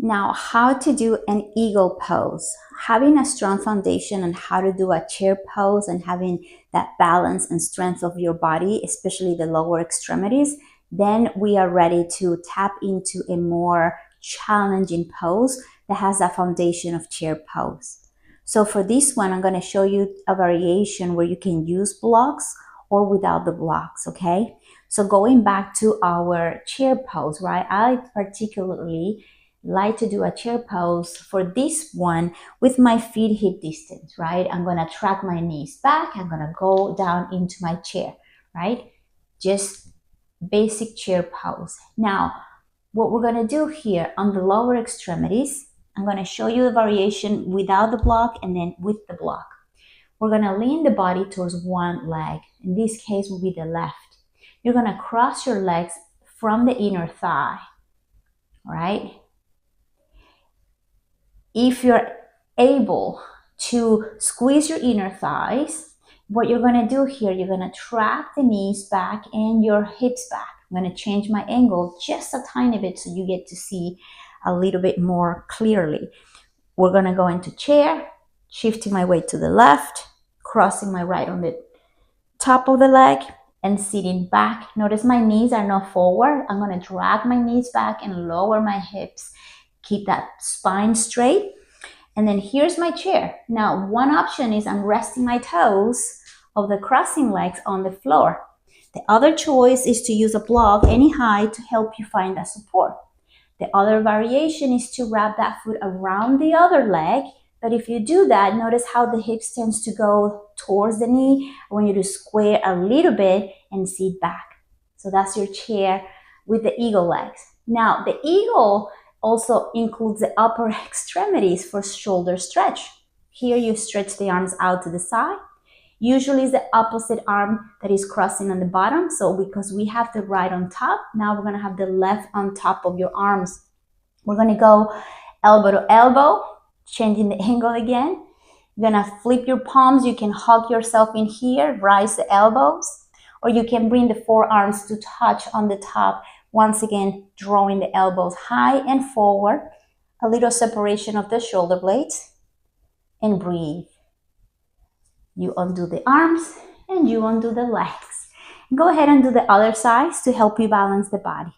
Now, how to do an eagle pose. Having a strong foundation on how to do a chair pose and having that balance and strength of your body, especially the lower extremities, then we are ready to tap into a more challenging pose that has a foundation of chair pose. So for this one, I'm going to show you a variation where you can use blocks or without the blocks, okay? So going back to our chair pose, right? I particularly like to do a chair pose for this one with my feet hip distance, right? I'm gonna track my knees back. I'm gonna go down into my chair, right? Just basic chair pose. Now, what we're gonna do here on the lower extremities, I'm gonna show you the variation without the block and then with the block. We're gonna lean the body towards one leg. In this case will be the left. You're gonna cross your legs from the inner thigh, all right? If you're able to squeeze your inner thighs, what you're going to do here, you're going to track the knees back and your hips back. I'm going to change my angle just a tiny bit so you get to see a little bit more clearly. We're going to go into chair, shifting my weight to the left, crossing my right on the top of the leg and sitting back. Notice my knees are not forward. I'm going to drag my knees back and lower my hips. Keep that spine straight. And then here's my chair. Now, one option is I'm resting my toes of the crossing legs on the floor. The other choice is to use a block any height to help you find that support. The other variation is to wrap that foot around the other leg. But if you do that, notice how the hips tends to go towards the knee. I want you to square a little bit and sit back. So that's your chair with the eagle legs. Now, the eagle also includes the upper extremities for shoulder stretch. Here you stretch the arms out to the side. Usually it's the opposite arm that is crossing on the bottom. So because we have the right on top, now we're going to have the left on top of your arms. We're going to go elbow to elbow, changing the angle again. You're going to flip your palms. You can hug yourself in here, rise the elbows, or you can bring the forearms to touch on the top. Once again, drawing the elbows high and forward, a little separation of the shoulder blades, and breathe. You undo the arms and you undo the legs. Go ahead and do the other sides to help you balance the body.